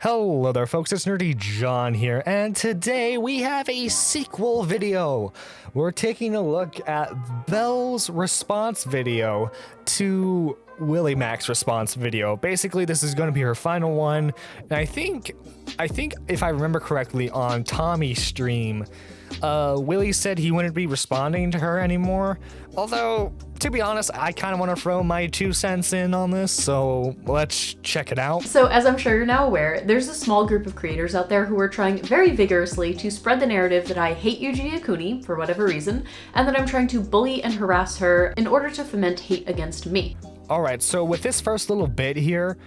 Hello there folks, it's Nerdy John here, and today we have a sequel video. We're taking a look at Belle's response video to Willie Mac's response video. Basically, this is going to be her final one, and I think if I remember correctly on Tommy's stream, Willie said he wouldn't be responding to her anymore. Although, to be honest, I kind of want to throw my 2 cents in on this, so let's check it out. So as I'm sure you're now aware, there's a small group of creators out there who are trying very vigorously to spread the narrative that I hate Eugenia Cooney for whatever reason, and that I'm trying to bully and harass her in order to foment hate against me. Alright, so with this first little bit here,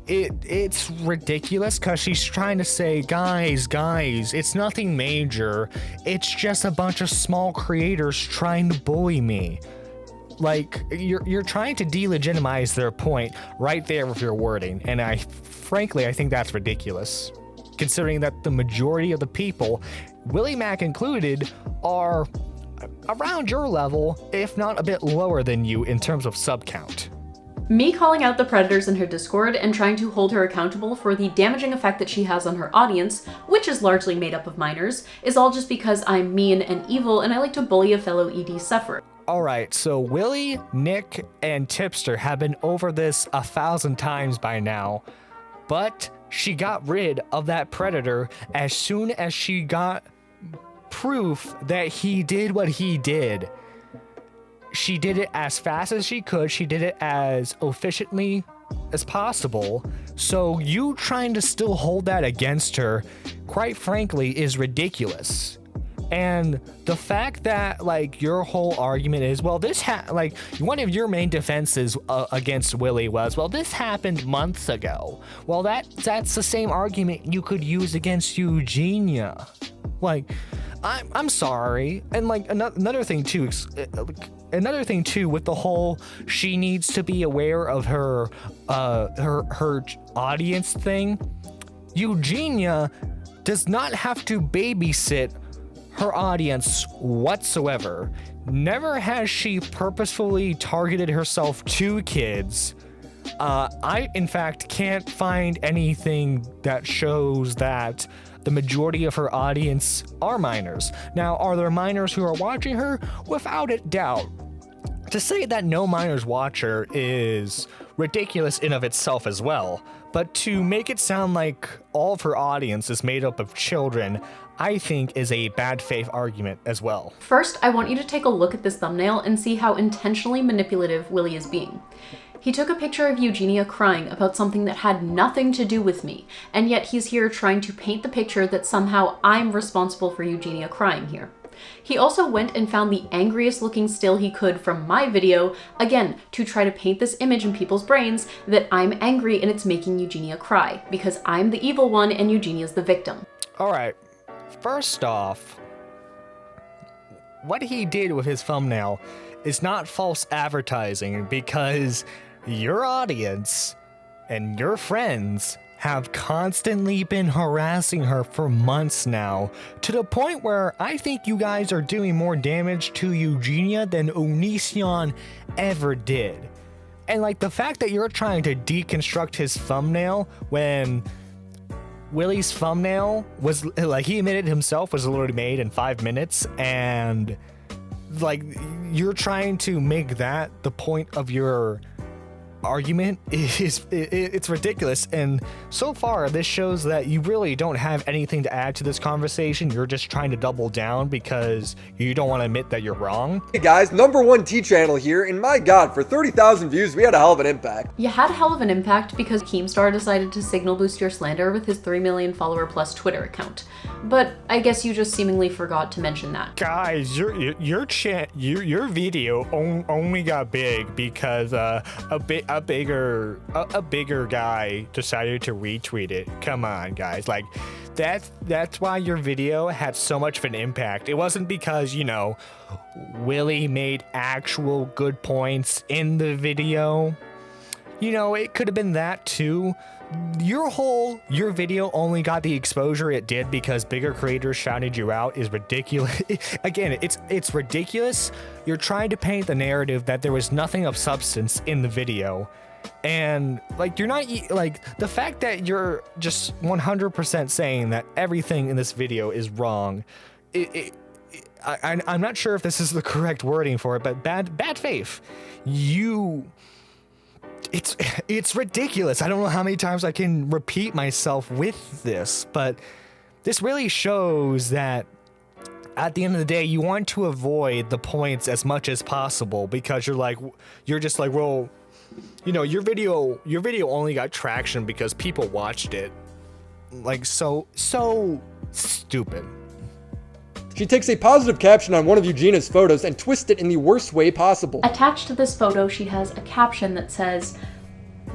it's ridiculous because she's trying to say, guys, it's nothing major. It's just a bunch of small creators trying to bully me. Like, you're trying to delegitimize their point right there with your wording, and frankly, I think that's ridiculous, considering that the majority of the people, Willie Mac included, are around your level, if not a bit lower than you in terms of sub count. Me calling out the predators in her Discord and trying to hold her accountable for the damaging effect that she has on her audience, which is largely made up of minors, is all just because I'm mean and evil and I like to bully a fellow ED sufferer. Alright, so Willie, Nick, and Tipster have been over this 1,000 times by now, but she got rid of that predator as soon as she got proof that he did what he did. She did it as fast as she could. She did it as efficiently as possible. So you trying to still hold that against her, quite frankly, is ridiculous. And the fact that, like, your whole argument is, well, one of your main defenses against Willie was, well, this happened months ago. Well, that's the same argument you could use against Eugenia. Like, I'm sorry. And like another thing too with the whole she needs to be aware of her audience thing. Eugenia does not have to babysit her audience whatsoever. Never has she purposefully targeted herself to kids. I in fact can't find anything that shows that the majority of her audience are minors. Now, are there minors who are watching her? Without a doubt. To say that no minors watch her is ridiculous in of itself as well, but to make it sound like all of her audience is made up of children, I think is a bad faith argument as well. First, I want you to take a look at this thumbnail and see how intentionally manipulative Willie is being. He took a picture of Eugenia crying about something that had nothing to do with me, and yet he's here trying to paint the picture that somehow I'm responsible for Eugenia crying here. He also went and found the angriest looking still he could from my video, again, to try to paint this image in people's brains that I'm angry and it's making Eugenia cry, because I'm the evil one and Eugenia's the victim. Alright, first off, what he did with his thumbnail is not false advertising, because your audience and your friends have constantly been harassing her for months now, to the point where I think you guys are doing more damage to Eugenia than Onision ever did. And like the fact that you're trying to deconstruct his thumbnail when Willie's thumbnail was, like, he admitted himself, was literally made in 5 minutes, and like you're trying to make that the point of your argument it's ridiculous. And so far this shows that you really don't have anything to add to this conversation. You're just trying to double down because you don't want to admit that you're wrong. Hey guys, #1 T channel here, and my god, for 30,000 views we had a hell of an impact. You had a hell of an impact because Keemstar decided to signal boost your slander with his 3 million follower plus Twitter account. But I guess you just seemingly forgot to mention that. Guys, your video only got big because a bigger guy decided to retweet it. Come on, guys. Like, that's why your video had so much of an impact. It wasn't because, you know, Willie made actual good points in the video. You know, it could have been that too. Your video only got the exposure it did because bigger creators shouted you out is ridiculous. Again, it's ridiculous. You're trying to paint the narrative that there was nothing of substance in the video. And like, you're not like, the fact that you're just 100% saying that everything in this video is wrong, I'm not sure if this is the correct wording for it, but bad faith. It's ridiculous. I don't know how many times I can repeat myself with this, but this really shows that at the end of the day, you want to avoid the points as much as possible, because you're just like, well, you know, your video only got traction because people watched it. Like, so stupid. She takes a positive caption on one of Eugenia's photos and twists it in the worst way possible. Attached to this photo, she has a caption that says,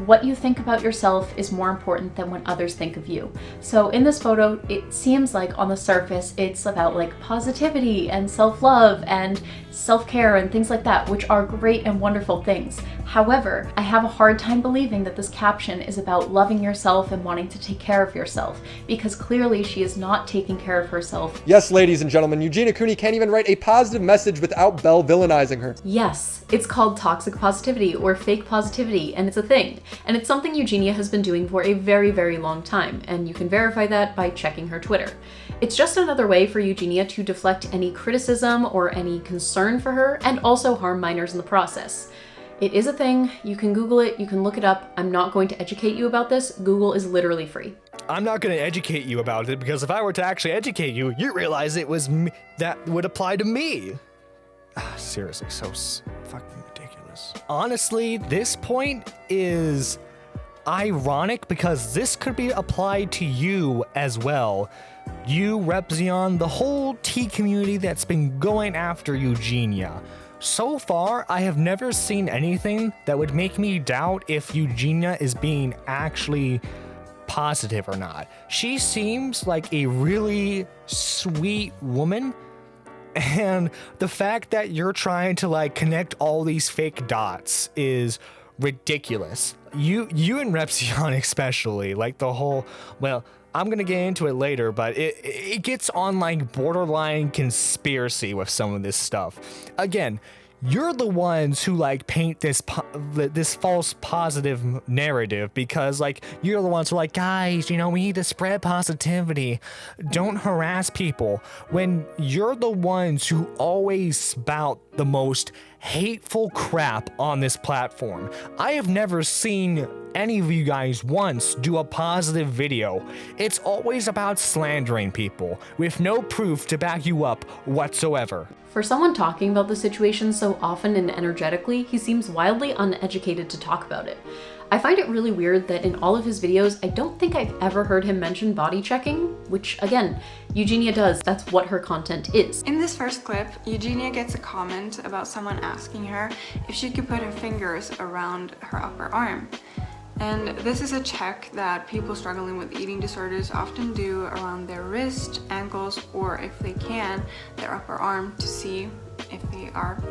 "What you think about yourself is more important than what others think of you." So in this photo, it seems like on the surface, it's about like positivity and self-love and self-care and things like that, which are great and wonderful things. However, I have a hard time believing that this caption is about loving yourself and wanting to take care of yourself, because clearly she is not taking care of herself. Yes, ladies and gentlemen, Eugenia Cooney can't even write a positive message without Belle villainizing her. Yes, it's called toxic positivity or fake positivity, and it's a thing. And it's something Eugenia has been doing for a very, very long time, and you can verify that by checking her Twitter. It's just another way for Eugenia to deflect any criticism or any concern for her, and also harm minors in the process. It is a thing. You can Google it, you can look it up. I'm not going to educate you about this. Google is literally free. I'm not going to educate you about it, because if I were to actually educate you, you realize it was me that would apply to me. Seriously, so fucking ridiculous. Honestly, this point is ironic, because this could be applied to you as well. You, Repzion, the whole T community that's been going after Eugenia. So far, I have never seen anything that would make me doubt if Eugenia is being actually positive or not. She seems like a really sweet woman, and the fact that you're trying to like connect all these fake dots is ridiculous. You and Repzion especially, like the whole, well, I'm gonna get into it later, but it gets on like borderline conspiracy with some of this stuff. Again, you're the ones who like paint this false positive narrative, because like you're the ones who are like, guys, you know, we need to spread positivity, don't harass people, when you're the ones who always spout the most hateful crap on this platform. I have never seen any of you guys once do a positive video. It's always about slandering people with no proof to back you up whatsoever. For someone talking about the situation so often and energetically, he seems wildly uneducated to talk about it. I find it really weird that in all of his videos, I don't think I've ever heard him mention body checking, which again, Eugenia does. That's what her content is. In this first clip, Eugenia gets a comment about someone asking her if she could put her fingers around her upper arm. And this is a check that people struggling with eating disorders often do around their wrist, ankles, or if they can, their upper arm, to see if they are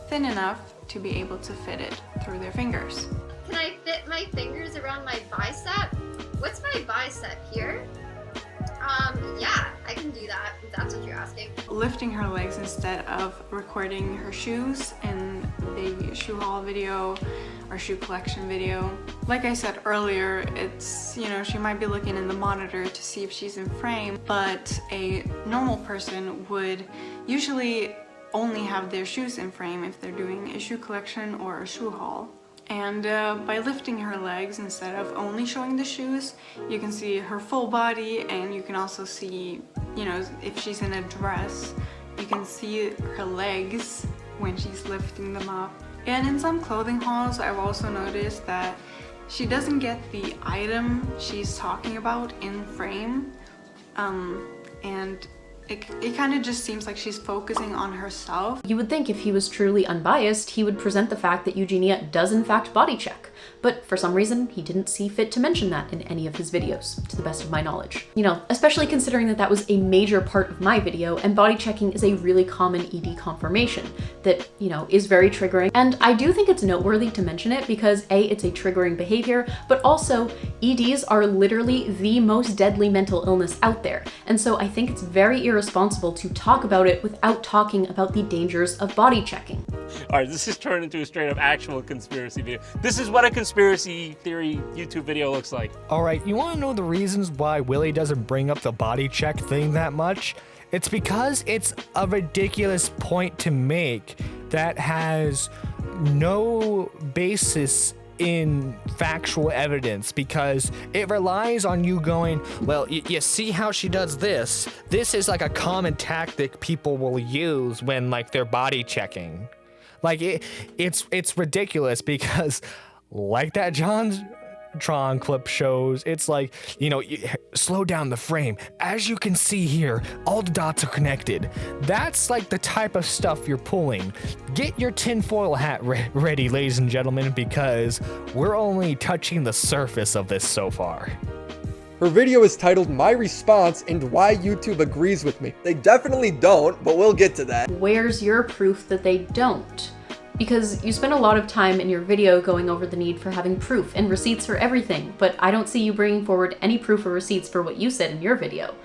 thin enough to be able to fit it through their fingers. Can I fit my fingers around my bicep? What's my bicep here? Yeah, I can do that, if that's what you're asking. Lifting her legs instead of recording her shoes in the shoe haul video or shoe collection video. Like I said earlier, it's, you know, she might be looking in the monitor to see if she's in frame, but a normal person would usually only have their shoes in frame if they're doing a shoe collection or a shoe haul. And by lifting her legs instead of only showing the shoes, you can see her full body, and you can also see, you know, if she's in a dress, you can see her legs when she's lifting them up. And in some clothing hauls, I've also noticed that she doesn't get the item she's talking about in frame, and it kind of just seems like she's focusing on herself. You would think if he was truly unbiased, he would present the fact that Eugenia does in fact body check. But for some reason, he didn't see fit to mention that in any of his videos, to the best of my knowledge. You know, especially considering that that was a major part of my video, and body checking is a really common ED confirmation that, you know, is very triggering. And I do think it's noteworthy to mention it because A, it's a triggering behavior, but also EDs are literally the most deadly mental illness out there. And so I think it's very irresponsible to talk about it without talking about the dangers of body checking. All right, this has turned into a straight up actual conspiracy video. This is what a conspiracy theory YouTube video looks like. All right, you want to know the reasons why Willie doesn't bring up the body check thing that much? It's because it's a ridiculous point to make that has no basis in factual evidence, because it relies on you going, well, you see how she does this? This is like a common tactic people will use when like they're body checking. Like it's ridiculous because like that JonTron clip shows, it's like, you know, slow down the frame. As you can see here, all the dots are connected. That's like the type of stuff you're pulling. Get your tinfoil hat ready, ladies and gentlemen, because we're only touching the surface of this so far. Her video is titled My Response and Why YouTube Agrees With Me. They definitely don't, but we'll get to that. Where's your proof that they don't? Because you spend a lot of time in your video going over the need for having proof and receipts for everything, but I don't see you bringing forward any proof or receipts for what you said in your video.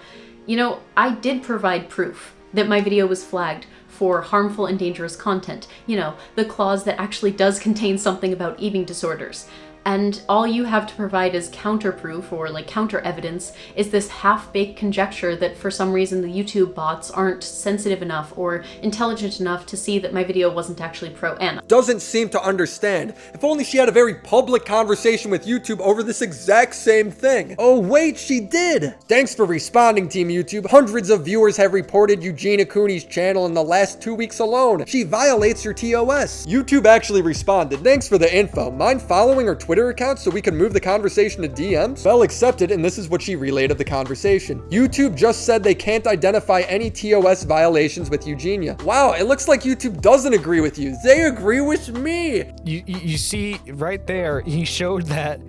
You know, I did provide proof that my video was flagged for harmful and dangerous content. You know, the clause that actually does contain something about eating disorders. And all you have to provide as counterproof or like counter evidence is this half-baked conjecture that for some reason the YouTube bots aren't sensitive enough or intelligent enough to see that my video wasn't actually pro-Anna. Doesn't seem to understand. If only she had a very public conversation with YouTube over this exact same thing. Oh wait, she did! Thanks for responding, Team YouTube. Hundreds of viewers have reported Eugenia Cooney's channel in the last 2 weeks alone. She violates your TOS. YouTube actually responded. Thanks for the info. Mind following her Twitter account so we can move the conversation to DMs? Belle accepted, and this is what she relayed of the conversation. YouTube just said they can't identify any TOS violations with Eugenia. Wow, it looks like YouTube doesn't agree with you. They agree with me. You see right there, he showed that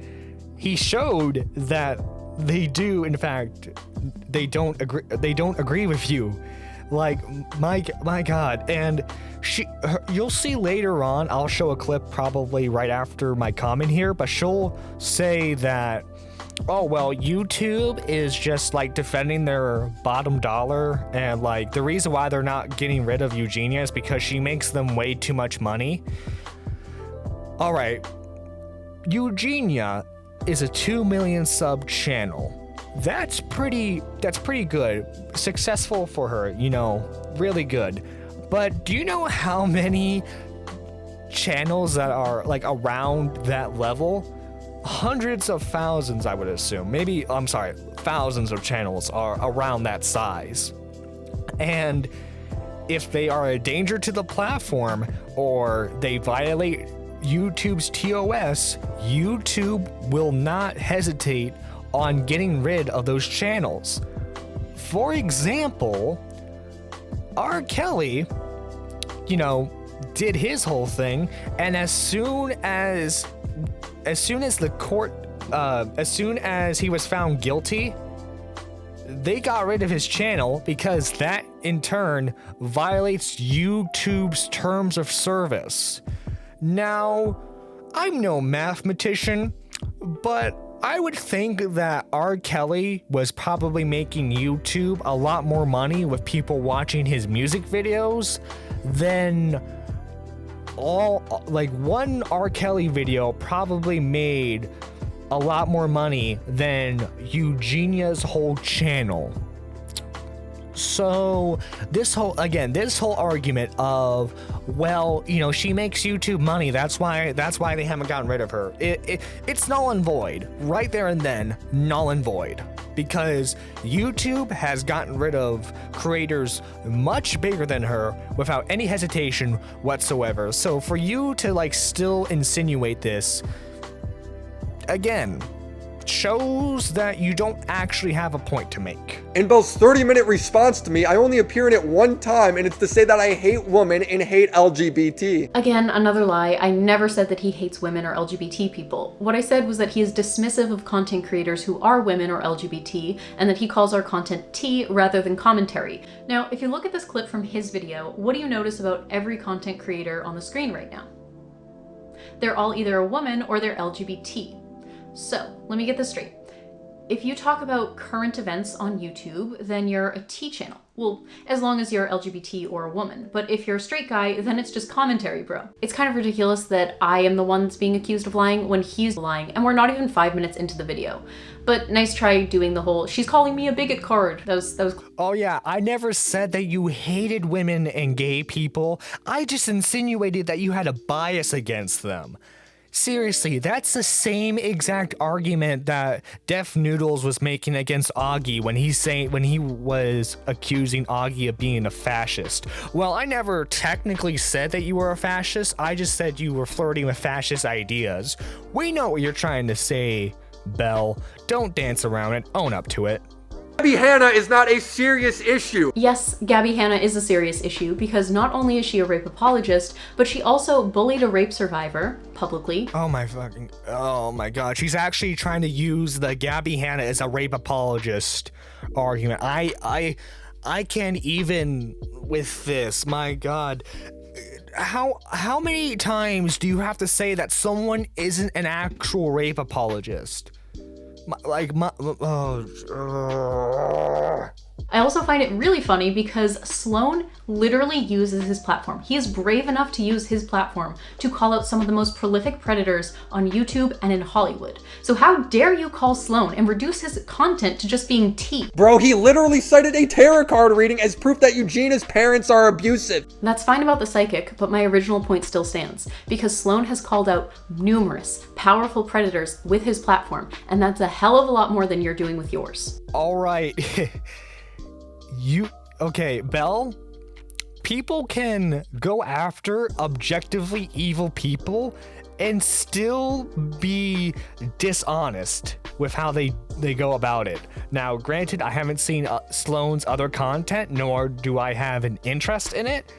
they do, in fact, they don't agree with you. Like, my God. And you'll see later on, I'll show a clip probably right after my comment here, but she'll say that, oh, well, YouTube is just like defending their bottom dollar, and like the reason why they're not getting rid of Eugenia is because she makes them way too much money. All right, Eugenia is a 2 million sub channel. That's pretty good. Successful for her, you know, really good. But do you know how many channels that are like around that level? Hundreds of thousands, I would assume. Thousands of channels are around that size. And if they are a danger to the platform or they violate YouTube's TOS, YouTube will not hesitate on getting rid of those channels. For example, R. Kelly, you know, did his whole thing, and as soon as the court, as soon as he was found guilty, they got rid of his channel because that in turn violates YouTube's terms of service. Now, I'm no mathematician, but I would think that R. Kelly was probably making YouTube a lot more money with people watching his music videos than one R. Kelly video probably made a lot more money than Eugenia's whole channel. So this whole argument of, well, you know, she makes YouTube money, that's why they haven't gotten rid of her. It's null and void. Right there and then, null and void. Because YouTube has gotten rid of creators much bigger than her without any hesitation whatsoever. So for you to like still insinuate this, again, shows that you don't actually have a point to make. In Belle's 30-minute response to me, I only appear in it one time, and it's to say that I hate women and hate LGBT. Again, another lie. I never said that he hates women or LGBT people. What I said was that he is dismissive of content creators who are women or LGBT, and that he calls our content tea rather than commentary. Now, if you look at this clip from his video, what do you notice about every content creator on the screen right now? They're all either a woman or they're LGBT. So, let me get this straight. If you talk about current events on YouTube, then you're a T channel. Well, as long as you're LGBT or a woman. But if you're a straight guy, then it's just commentary, bro. It's kind of ridiculous that I am the one that's being accused of lying when he's lying, and we're not even 5 minutes into the video. But nice try doing the whole, she's calling me a bigot card. That was Oh yeah, I never said that you hated women and gay people. I just insinuated that you had a bias against them. Seriously, that's the same exact argument that Def Noodles was making against Augie when he was accusing Augie of being a fascist. Well, I never technically said that you were a fascist. I just said you were flirting with fascist ideas. We know what you're trying to say, Belle. Don't dance around it. Own up to it. Gabby Hanna is not a serious issue. Yes, Gabby Hanna is a serious issue because not only is she a rape apologist, but she also bullied a rape survivor publicly. Oh my god. She's actually trying to use the Gabby Hanna as a rape apologist argument. I can't even with this. My god. How many times do you have to say that someone isn't an actual rape apologist? I also find it really funny because Sloan literally uses his platform. He is brave enough to use his platform to call out some of the most prolific predators on YouTube and in Hollywood. So how dare you call Sloan and reduce his content to just being tea? Bro, he literally cited a tarot card reading as proof that Eugenia's parents are abusive. That's fine about the psychic, but my original point still stands, because Sloan has called out numerous powerful predators with his platform, and that's a hell of a lot more than you're doing with yours. All right. Okay, Belle? People can go after objectively evil people and still be dishonest with how they go about it. Now, granted, I haven't seen Sloan's other content, nor do I have an interest in it,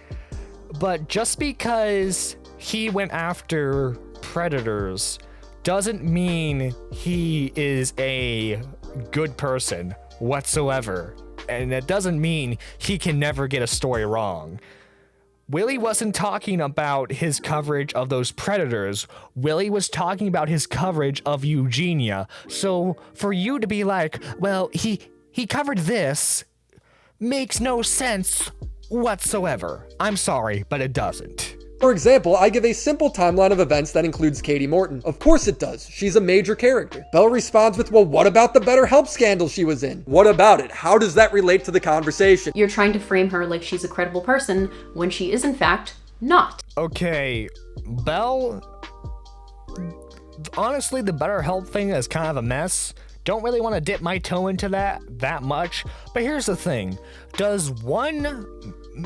but just because he went after predators doesn't mean he is a good person whatsoever. And it doesn't mean he can never get a story wrong. Willie wasn't talking about his coverage of those predators. Willie was talking about his coverage of Eugenia. So for you to be like, well, he covered this, makes no sense whatsoever. I'm sorry, but it doesn't. For example, I give a simple timeline of events that includes Katie Morton. Of course it does. She's a major character. Belle responds with, well, what about the BetterHelp scandal she was in? What about it? How does that relate to the conversation? You're trying to frame her like she's a credible person when she is in fact not. Okay, Belle, honestly, the BetterHelp thing is kind of a mess. Don't really want to dip my toe into that much. But here's the thing. Does one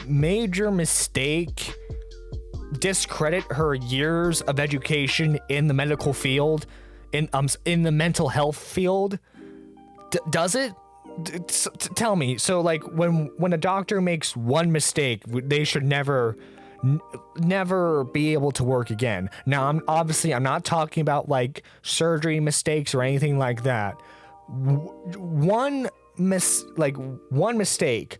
major mistake discredit her years of education in the medical field, in the mental health field? Does it? Tell me. So like when a doctor makes one mistake, they should never be able to work again. Now, I'm not talking about like surgery mistakes or anything like that. One mistake,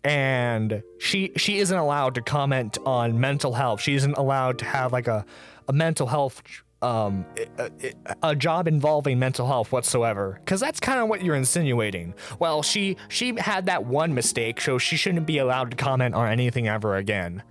and she isn't allowed to comment on mental health. She isn't allowed to have like a mental health, a job involving mental health whatsoever. Because that's kind of what you're insinuating. Well, she had that one mistake, so she shouldn't be allowed to comment on anything ever again.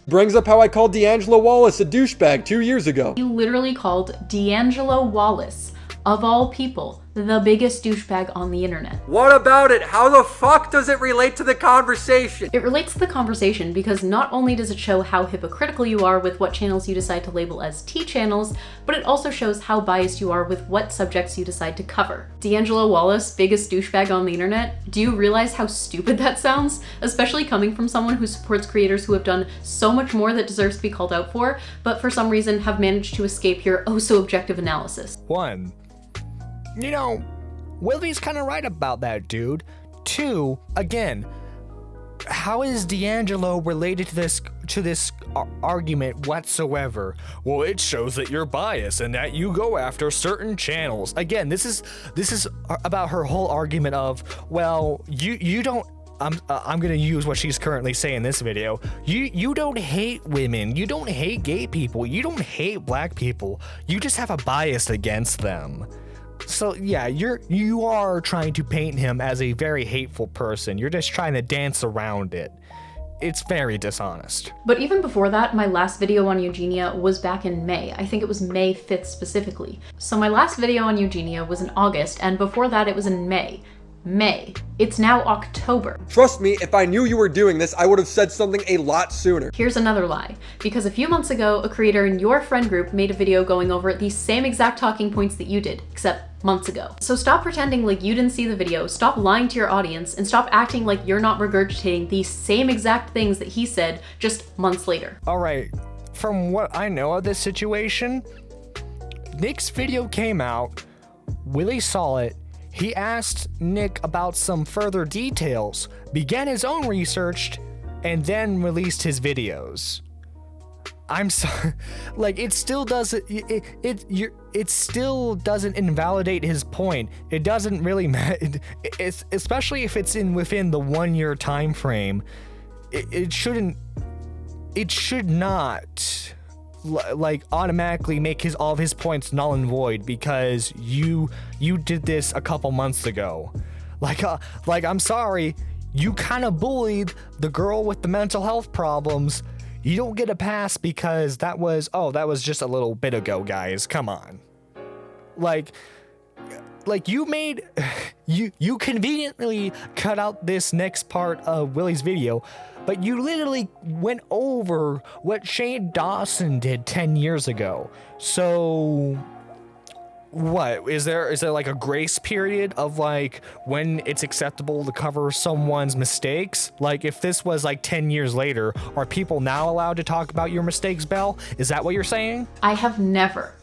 Brings up how I called D'Angelo Wallace a douchebag 2 years ago. You literally called D'Angelo Wallace, of all people, the biggest douchebag on the internet. What about it? How the fuck does it relate to the conversation? It relates to the conversation because not only does it show how hypocritical you are with what channels you decide to label as T channels, but it also shows how biased you are with what subjects you decide to cover. D'Angelo Wallace, biggest douchebag on the internet? Do you realize how stupid that sounds? Especially coming from someone who supports creators who have done so much more that deserves to be called out for, but for some reason have managed to escape your oh-so-objective analysis. 1. You know, Willie's kind of right about that, dude. 2, again, how is D'Angelo related to this argument whatsoever? Well, it shows that you're biased and that you go after certain channels. Again, this is about her whole argument of, well, you don't. I'm gonna use what she's currently saying in this video. You don't hate women. You don't hate gay people. You don't hate black people. You just have a bias against them. So yeah, you are trying to paint him as a very hateful person. You're just trying to dance around it. It's very dishonest. But even before that, my last video on Eugenia was back in May. I think it was May 5th specifically. So my last video on Eugenia was in August, and before that it was in May. It's now October. Trust me, if I knew you were doing this, I would have said something a lot sooner. Here's another lie. Because a few months ago, a creator in your friend group made a video going over the same exact talking points that you did, except months ago. So stop pretending like you didn't see the video, stop lying to your audience, and stop acting like you're not regurgitating the same exact things that he said just months later. Alright, from what I know of this situation, Nick's video came out, Willie saw it, he asked Nick about some further details, began his own research, and then released his videos. I'm sorry, like it still doesn't. It still doesn't invalidate his point. It doesn't really matter, especially if it's within the 1 year time frame. It shouldn't. It should not. Like automatically make all of his points null and void because you did this a couple months ago. Like I'm sorry, you kind of bullied the girl with the mental health problems. You don't get a pass because that was just a little bit ago, guys. Come on. Like you made you conveniently cut out this next part of Willie's video, but you literally went over what Shane Dawson did 10 years ago. So what is there like a grace period of like when it's acceptable to cover someone's mistakes? Like if this was like 10 years later, are people now allowed to talk about your mistakes, Belle? Is that what you're saying? I have never,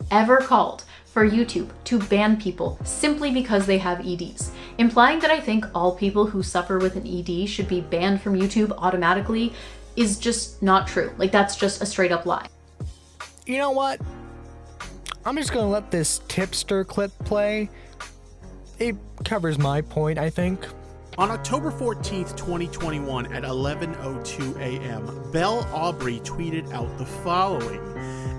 ever called for YouTube to ban people simply because they have EDs. Implying that I think all people who suffer with an ED should be banned from YouTube automatically is just not true. Like that's just a straight up lie. You know what? I'm just gonna let this tipster clip play. It covers my point, I think. On October 14th, 2021 at 11:02 a.m., Belle Aubrey tweeted out the following.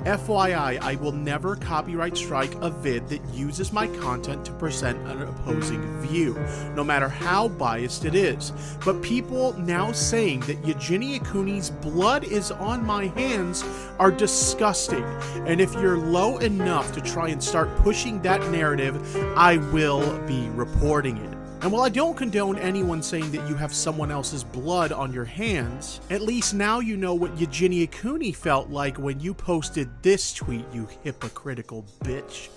FYI, I will never copyright strike a vid that uses my content to present an opposing view, no matter how biased it is. But people now saying that Eugenia Cooney's blood is on my hands are disgusting. And if you're low enough to try and start pushing that narrative, I will be reporting it. And while I don't condone anyone saying that you have someone else's blood on your hands, at least now you know what Eugenia Cooney felt like when you posted this tweet, you hypocritical bitch.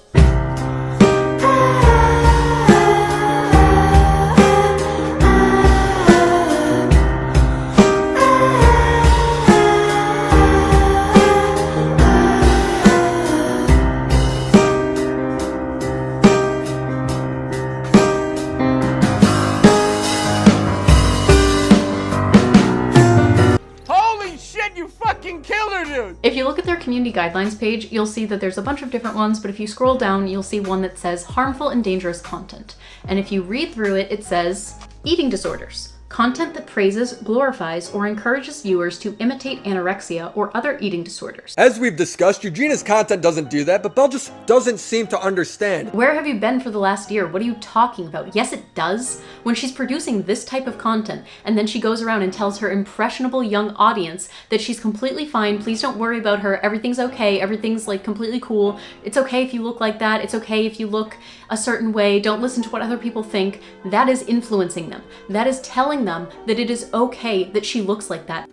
Killed her, dude! If you look at their community guidelines page, you'll see that there's a bunch of different ones, but if you scroll down, you'll see one that says harmful and dangerous content. And if you read through it, it says eating disorders. Content that praises, glorifies, or encourages viewers to imitate anorexia or other eating disorders. As we've discussed, Eugenia's content doesn't do that, but Belle just doesn't seem to understand. Where have you been for the last year? What are you talking about? Yes, it does. When she's producing this type of content, and then she goes around and tells her impressionable young audience that she's completely fine, please don't worry about her, everything's okay, everything's like completely cool, it's okay if you look like that, it's okay if you look a certain way, don't listen to what other people think, that is influencing them. That is telling them that it is okay that she looks like that.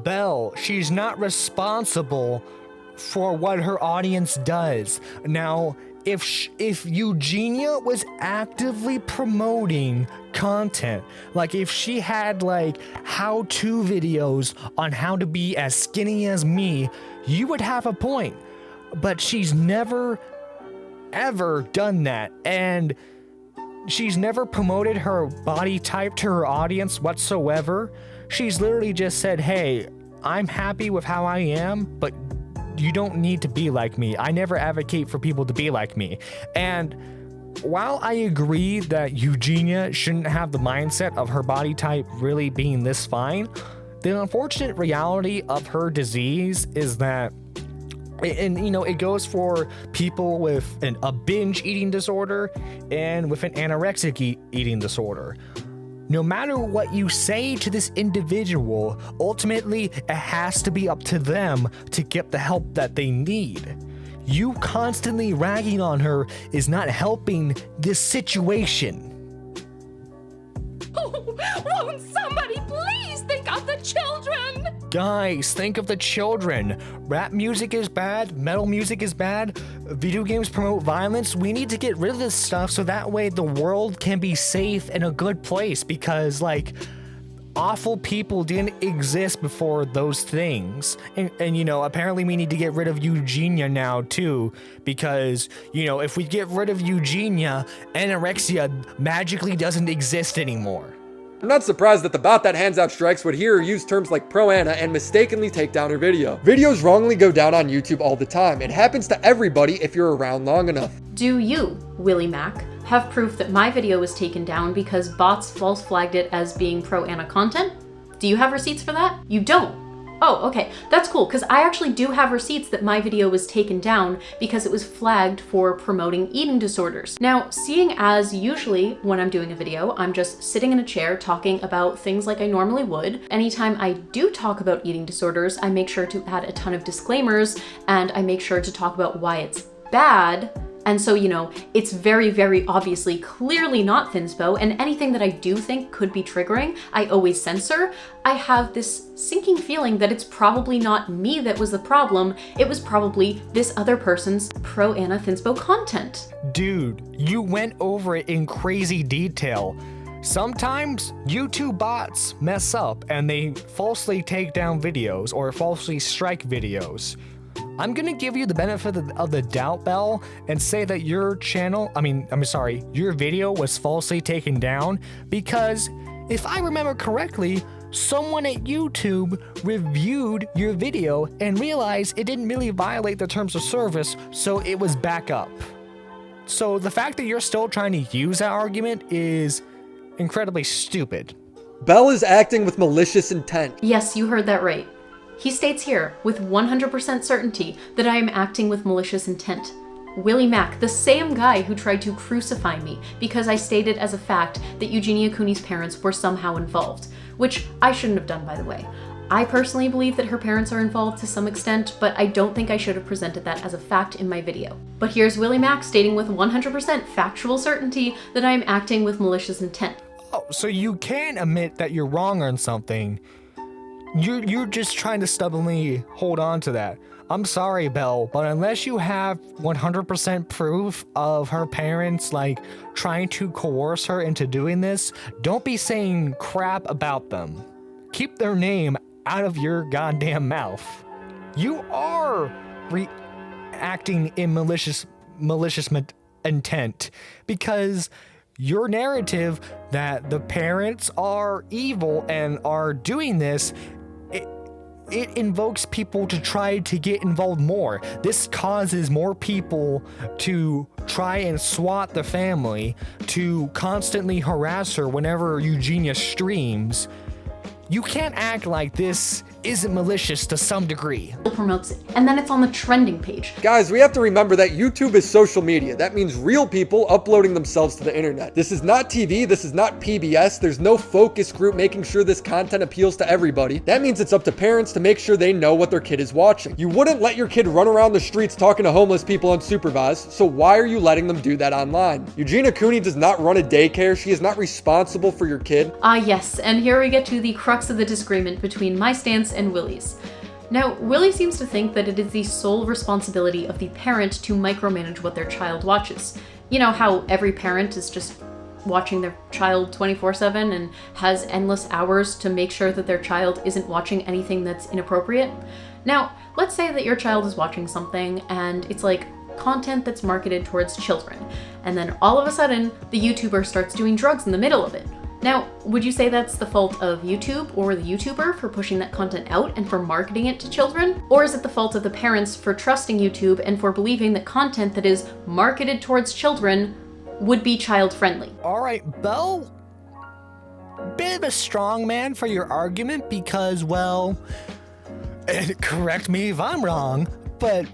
Belle, she's not responsible for what her audience does. Now, if Eugenia was actively promoting content, like if she had like how-to videos on how to be as skinny as me, you would have a point. But she's never, ever done that. And she's never promoted her body type to her audience whatsoever. She's literally just said, hey, I'm happy with how I am, but you don't need to be like me. I never advocate for people to be like me. And while I agree that Eugenia shouldn't have the mindset of her body type really being this fine, the unfortunate reality of her disease is that And you know, it goes for people with a binge eating disorder and with an anorexic eating disorder. No matter what you say to this individual, ultimately it has to be up to them to get the help that they need. You constantly ragging on her is not helping this situation. Oh, won't somebody please think of the children? Guys, think of the children. Rap music is bad, metal music is bad, video games promote violence. We need to get rid of this stuff so that way the world can be safe and a good place, because like awful people didn't exist before those things. And you know, apparently we need to get rid of Eugenia now too, because you know, if we get rid of Eugenia, anorexia magically doesn't exist anymore. I'm not surprised that the bot that hands out strikes would hear her use terms like pro-Anna and mistakenly take down her video. Videos wrongly go down on YouTube all the time. It happens to everybody if you're around long enough. Do you, Willie Mac, have proof that my video was taken down because bots false flagged it as being pro-Anna content? Do you have receipts for that? You don't. Oh, okay, that's cool, because I actually do have receipts that my video was taken down because it was flagged for promoting eating disorders. Now, seeing as usually when I'm doing a video, I'm just sitting in a chair talking about things like I normally would, anytime I do talk about eating disorders, I make sure to add a ton of disclaimers, and I make sure to talk about why it's bad. And so, you know, it's very, very obviously clearly not Thinspo, and anything that I do think could be triggering, I always censor. I have this sinking feeling that it's probably not me that was the problem, it was probably this other person's pro-Anna Thinspo content. Dude, you went over it in crazy detail. Sometimes YouTube bots mess up and they falsely take down videos or falsely strike videos. I'm gonna give you the benefit of the doubt, Belle, and say that your your video was falsely taken down because if I remember correctly, someone at YouTube reviewed your video and realized it didn't really violate the terms of service, so it was back up. So the fact that you're still trying to use that argument is incredibly stupid. Belle is acting with malicious intent. Yes, you heard that right. He states here, with 100% certainty, that I am acting with malicious intent. Willie Mac, the same guy who tried to crucify me because I stated as a fact that Eugenia Cooney's parents were somehow involved, which I shouldn't have done, by the way. I personally believe that her parents are involved to some extent, but I don't think I should have presented that as a fact in my video. But here's Willie Mac stating with 100% factual certainty that I am acting with malicious intent. Oh, so you can admit that you're wrong on something. You're just trying to stubbornly hold on to that. I'm sorry, Belle, but unless you have 100% proof of her parents, like, trying to coerce her into doing this, don't be saying crap about them. Keep their name out of your goddamn mouth. You are acting in malicious intent because your narrative that the parents are evil and are doing this, it invokes people to try to get involved more. This causes more people to try and swat the family, to constantly harass her whenever Eugenia streams. You can't act like this isn't malicious to some degree. Promotes it, and then it's on the trending page. Guys, we have to remember that YouTube is social media. That means real people uploading themselves to the internet. This is not TV, this is not PBS. There's no focus group making sure this content appeals to everybody. That means it's up to parents to make sure they know what their kid is watching. You wouldn't let your kid run around the streets talking to homeless people unsupervised, so why are you letting them do that online? Eugenia Cooney does not run a daycare. She is not responsible for your kid. Yes, and here we get to the crux of the disagreement between my stance and Willie's. Now, Willie seems to think that it is the sole responsibility of the parent to micromanage what their child watches. You know how every parent is just watching their child 24/7 and has endless hours to make sure that their child isn't watching anything that's inappropriate? Now, let's say that your child is watching something and it's like content that's marketed towards children, and then all of a sudden, the YouTuber starts doing drugs in the middle of it. Now, would you say that's the fault of YouTube or the YouTuber for pushing that content out and for marketing it to children? Or is it the fault of the parents for trusting YouTube and for believing that content that is marketed towards children would be child-friendly? All right, Belle, bit of a strong man for your argument because, well, and correct me if I'm wrong, but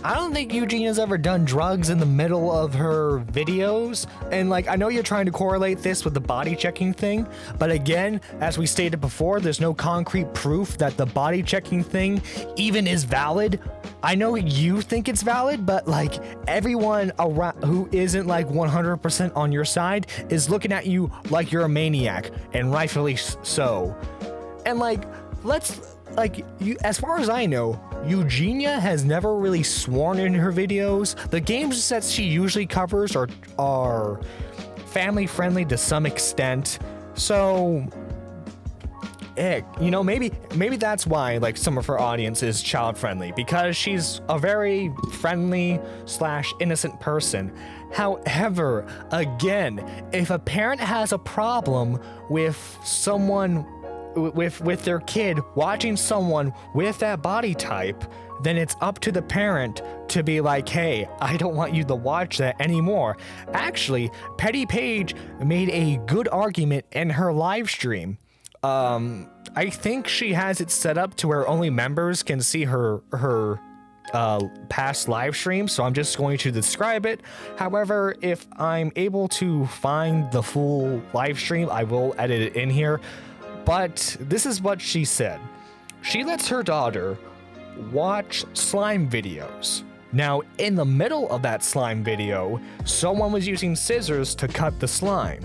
I don't think Eugenia's ever done drugs in the middle of her videos. And like, I know you're trying to correlate this with the body checking thing, but again, as we stated before, there's no concrete proof that the body checking thing even is valid. I know you think it's valid, but like everyone around who isn't like 100% on your side is looking at you like you're a maniac, and rightfully so. And like, as far as I know, Eugenia has never really sworn in her videos. The games that she usually covers are family friendly to some extent. So, you know, maybe that's why like some of her audience is child friendly, because she's a very friendly / innocent person. However, again, if a parent has a problem with someone with their kid watching someone with that body type, then it's up to the parent to be like, hey, I don't want you to watch that anymore. Actually, Petty Paige made a good argument in her live stream. I think she has it set up to where only members can see her past live streams, so I'm just going to describe it. However, if I'm able to find the full live stream, I will edit it in here. But this is what she said. She lets her daughter watch slime videos. Now, in the middle of that slime video, someone was using scissors to cut the slime.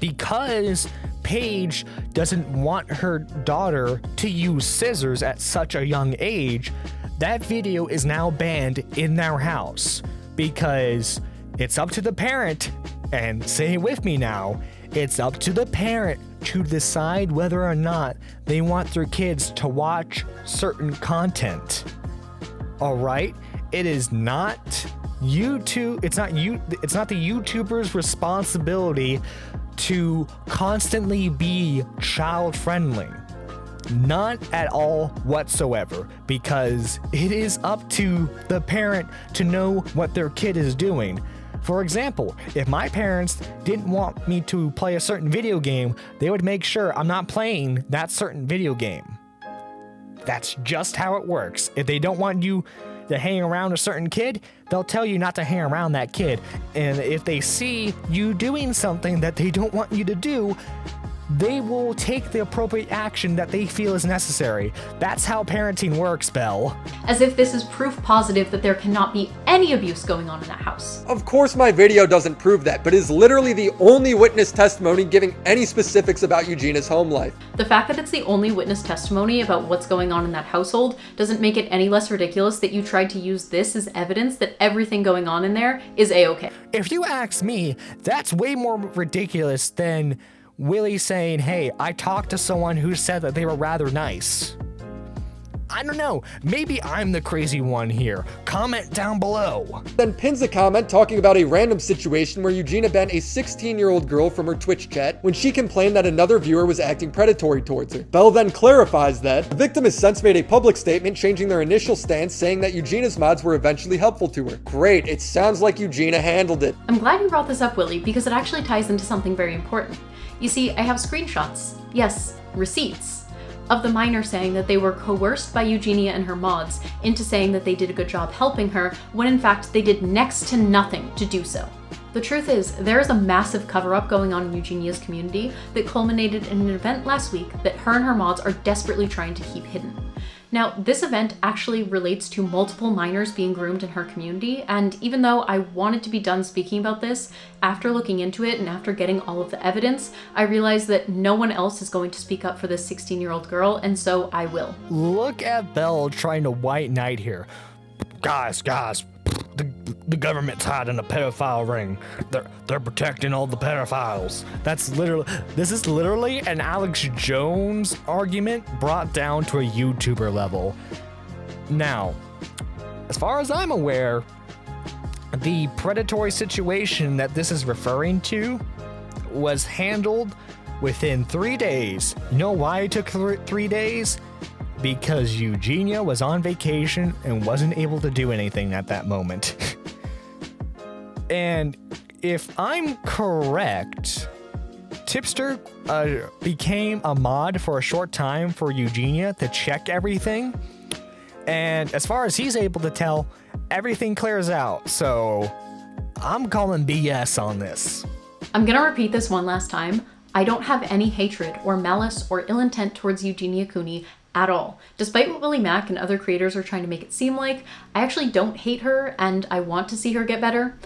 Because Paige doesn't want her daughter to use scissors at such a young age, that video is now banned in their house. Because it's up to the parent, and say it with me now, it's up to the parent to decide whether or not they want their kids to watch certain content. All right? It is not YouTube, it's not the YouTuber's responsibility to constantly be child friendly. Not at all whatsoever, because it is up to the parent to know what their kid is doing. For example, if my parents didn't want me to play a certain video game, they would make sure I'm not playing that certain video game. That's just how it works. If they don't want you to hang around a certain kid, they'll tell you not to hang around that kid. And if they see you doing something that they don't want you to do, they will take the appropriate action that they feel is necessary. That's how parenting works, Belle. As if this is proof positive that there cannot be any abuse going on in that house. Of course my video doesn't prove that, but is literally the only witness testimony giving any specifics about Eugenia's home life. The fact that it's the only witness testimony about what's going on in that household doesn't make it any less ridiculous that you tried to use this as evidence that everything going on in there is A-okay. If you ask me, that's way more ridiculous than Willie saying, hey, I talked to someone who said that they were rather nice. I don't know, maybe I'm the crazy one here. Comment down below. Then pins a comment talking about a random situation where Eugenia banned a 16-year-old girl from her Twitch chat when she complained that another viewer was acting predatory towards her. Belle then clarifies that the victim has since made a public statement changing their initial stance, saying that Eugenia's mods were eventually helpful to her. Great, it sounds like Eugenia handled it. I'm glad you brought this up, Willie, because it actually ties into something very important. You see, I have screenshots, yes, receipts, of the minor saying that they were coerced by Eugenia and her mods into saying that they did a good job helping her, when in fact they did next to nothing to do so. The truth is, there is a massive cover-up going on in Eugenia's community that culminated in an event last week that her and her mods are desperately trying to keep hidden. Now, this event actually relates to multiple minors being groomed in her community, and even though I wanted to be done speaking about this, after looking into it and after getting all of the evidence, I realized that no one else is going to speak up for this 16-year-old girl, and so I will. Look at Belle trying to white knight here. Guys, the government's hiding a pedophile ring. They're protecting all the pedophiles. This is literally an Alex Jones argument brought down to a YouTuber level. Now, as far as I'm aware, the predatory situation that this is referring to was handled within 3 days. You know why it took 3 days? Because Eugenia was on vacation and wasn't able to do anything at that moment. And if I'm correct, Tipster became a mod for a short time for Eugenia to check everything. And as far as he's able to tell, everything clears out. So I'm calling BS on this. I'm gonna repeat this one last time. I don't have any hatred or malice or ill intent towards Eugenia Cooney at all. Despite what Willie Mack and other creators are trying to make it seem like, I actually don't hate her and I want to see her get better.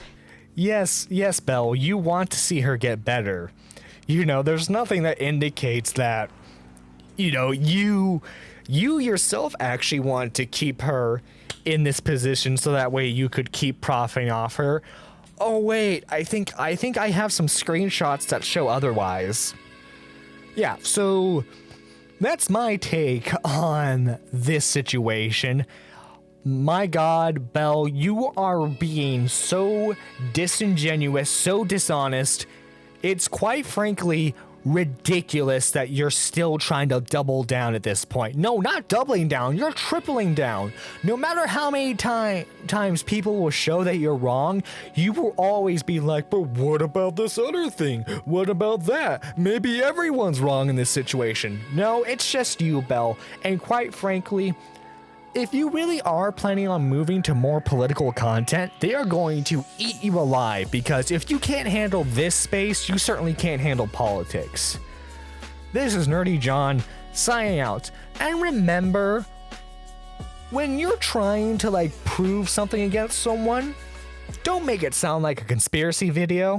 Yes, Belle, you want to see her get better. You know, there's nothing that indicates that, you know, you yourself actually want to keep her in this position so that way you could keep profiting off her. Oh wait, I think I have some screenshots that show otherwise. Yeah, so that's my take on this situation. My God, Belle, you are being so disingenuous, so dishonest. It's quite frankly ridiculous that you're still trying to double down at this point. No, not doubling down, you're tripling down. No matter how many times people will show that you're wrong, you will always be like, but what about this other thing? What about that? Maybe everyone's wrong in this situation. No, it's just you, Belle. And quite frankly, if you really are planning on moving to more political content, they are going to eat you alive, because if you can't handle this space, you certainly can't handle politics. This is Nerdy John, signing out. And remember, when you're trying to prove something against someone, don't make it sound like a conspiracy video.